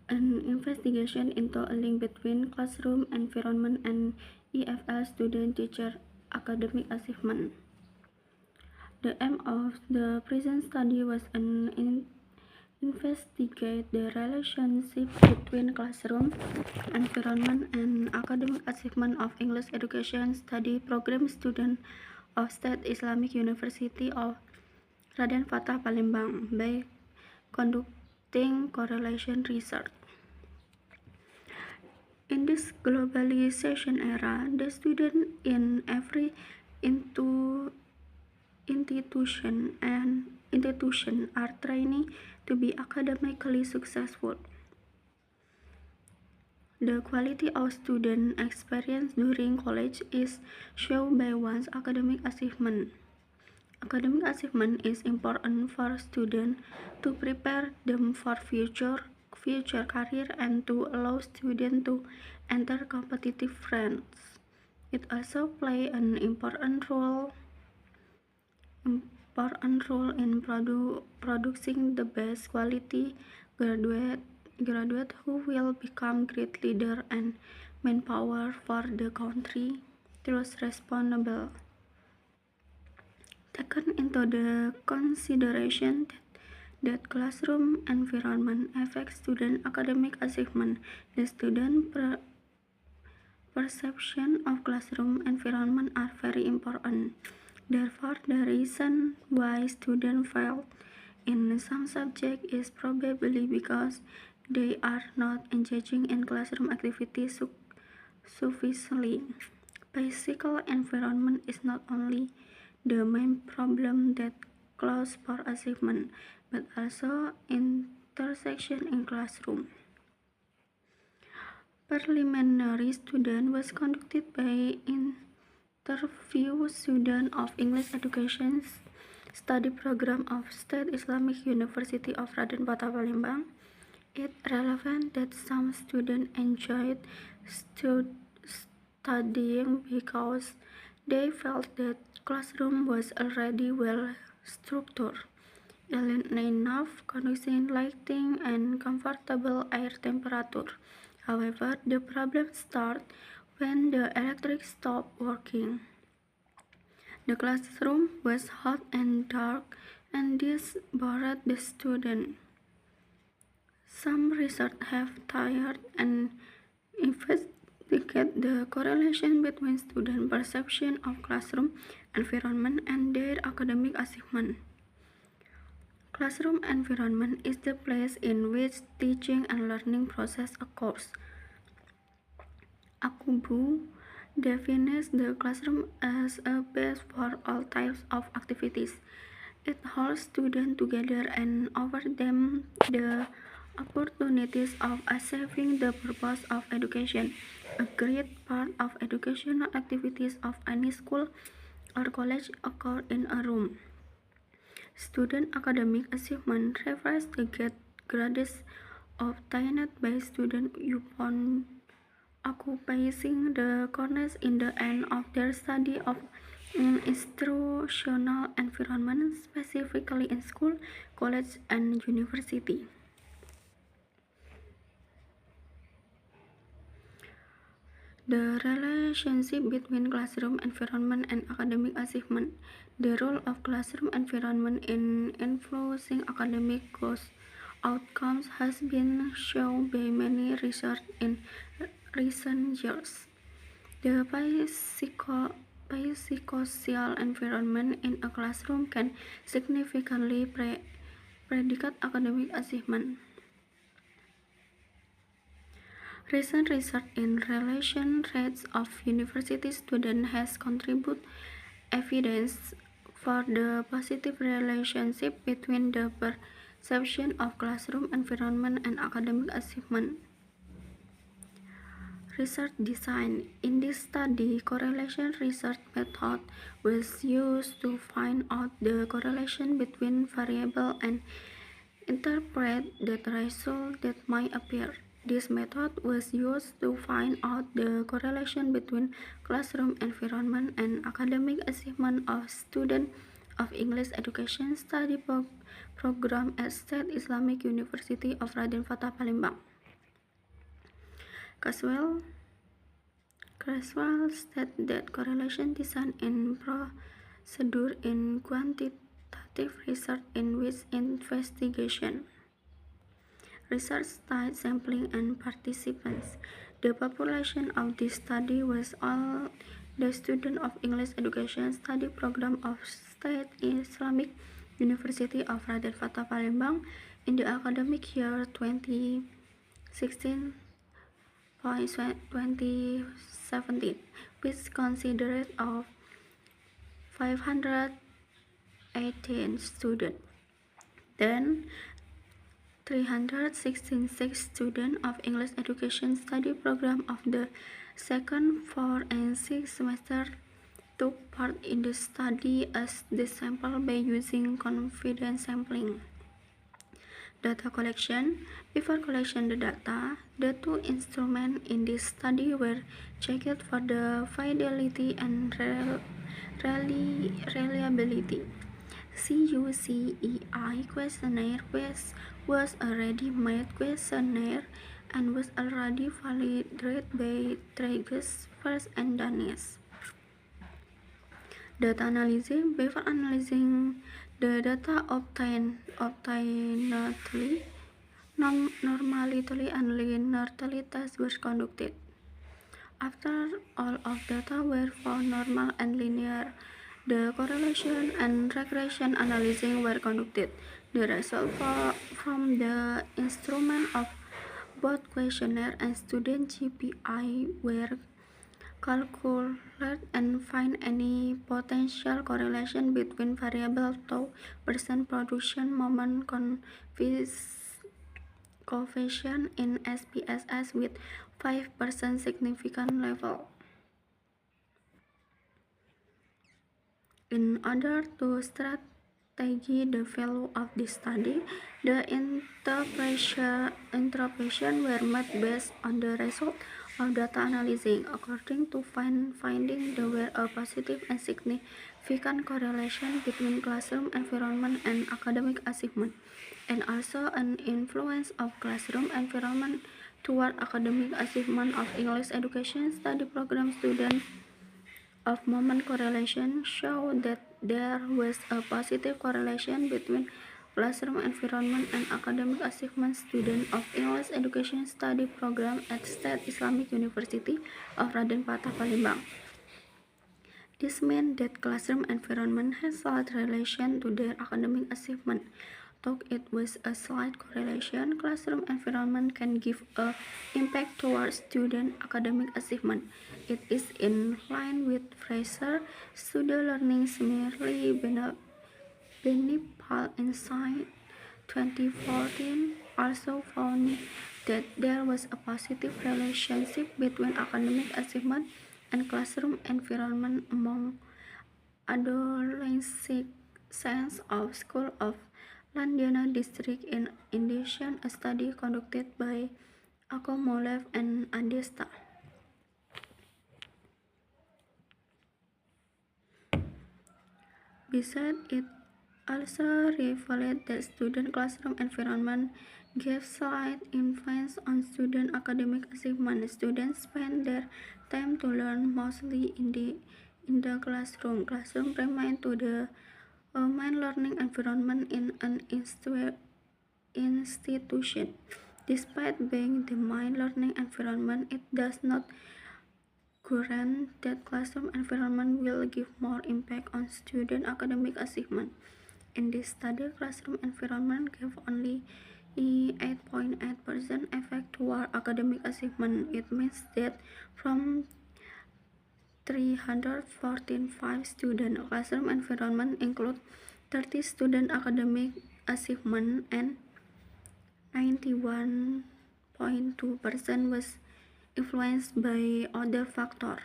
an investigation into a link between classroom environment and EFL student-teacher academic achievement. The aim of the present study was an investigate the relationship between classroom environment and academic achievement of English education study program students of State Islamic University of Raden Fatah Palembang by conducting correlation research. In this globalization era, the students in every institution are training to be academically successful. The quality of student experience during college is shown by one's academic achievement. Academic achievement is important for students to prepare them for future career and to allow students to enter competitive ranks. It also plays an important role in producing the best quality graduate who will become great leader and manpower for the country through responsible. Taken into the consideration that classroom environment affects student academic achievement, the student perception of classroom environment are very important. Therefore, the reason why students fail in some subjects is probably because they are not engaging in classroom activities sufficiently. Physical environment is not only the main problem that causes poor achievement, but also intersection in classroom. Preliminary student was conducted by interview students of English education study program of State Islamic University of Raden Patah Palembang. It's relevant that some students enjoyed studying because they felt that classroom was already well structured, enough conducive lighting and comfortable air temperature. However, the problem starts when the electric stopped working. The classroom was hot and dark, and this bored the student. Some research have tried and investigate the correlation between student perception of classroom environment and their academic achievement. Classroom environment is the place in which teaching and learning process occurs. Akubu defines the classroom as a base for all types of activities. It holds students together and offers them the opportunities of achieving the purpose of education. A great part of educational activities of any school or college occur in a room. Student academic achievement refers to grades obtained by students upon occupying the corners in the end of their study of an instructional environment, specifically in school, college, and university. The relationship between classroom environment and academic achievement. The role of classroom environment in influencing academic outcomes has been shown by many research in recent years. The psychosocial environment in a classroom can significantly predict academic achievement. Recent research in relation rates of university students has contributed evidence for the positive relationship between the perception of classroom environment and academic achievement. Research design. In this study, correlation research method was used to find out the correlation between variables and interpret the result that might appear. This method was used to find out the correlation between classroom environment and academic achievement of students of English education study program at State Islamic University of Raden Fatah Palembang. Creswell stated that correlation design and procedure in quantitative research in which investigation research style sampling and participants. The population of this study was all the students of English Education Study Program of State Islamic University of Raden Fatah Palembang in the academic year 2016-2017, which consisted of 518 students. Then 366 students of English Education Study Program of the second, 4th, and 6th semester took part in the study as the sample by using confidence sampling. Data collection. Before collection the data, the two instruments in this study were checked for the fidelity and reliability. CUCEI questionnaire was a ready-made questionnaire and was already validated by Tragus, First, and Danish. Data analysis. Before analyzing the data obtained normally and linearly tests were conducted. After all of data were found normal and linear, the correlation and regression analysis were conducted. The results from the instrument of both questionnaire and student GPI were calculated and find any potential correlation between variable tau, percent production moment coefficient in SPSS with 5% significant level. In order to strategy the value of this study, the interpretation were made based on the result of data analysis. According to finding, there were a positive and significant correlation between classroom environment and academic achievement, and also an influence of classroom environment toward academic achievement of English Education Study Program students. Of moment correlation show that there was a positive correlation between classroom environment and academic achievement students of English Education Study Program at State Islamic University of Raden Fatah Palembang. This means that classroom environment has slight relation to their academic achievement. Though it was a slight correlation, classroom environment can give a impact towards student academic achievement. It is in line with Fraser student learning. Similarly, Benipal Insight 2014 also found that there was a positive relationship between academic achievement and classroom environment among adolescents of School of Landana District in Indonesia, a study conducted by Akomolev and Adesta. Besides, it also revealed that student classroom environment gave slight influence on student academic achievement. Students spend their time to learn mostly in the classroom. Classroom remain to the main learning environment in an institution. Despite being the main learning environment, it does not guarantee that classroom environment will give more impact on student academic achievement. In this study, classroom environment gave only 8.8% effect toward academic achievement. It means that from 314 student classroom environment include 30 student academic achievement and 91.2% was influenced by other factors.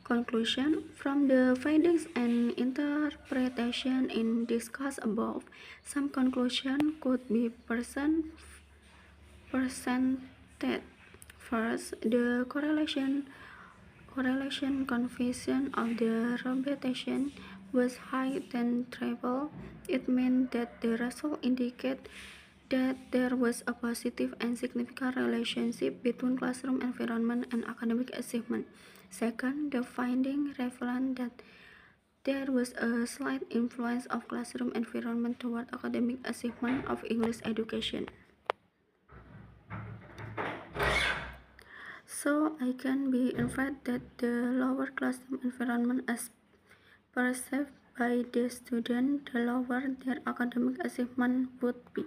Conclusion. From the findings and interpretation in discussed above, some conclusion could be presented. First, the correlation coefficient of the repetition was higher than triple. It meant that the result indicate that there was a positive and significant relationship between classroom environment and academic achievement. Second, the finding revealed that there was a slight influence of classroom environment toward academic achievement of English education. So I can be inferred that the lower classroom environment as perceived by the student, the lower their academic achievement would be.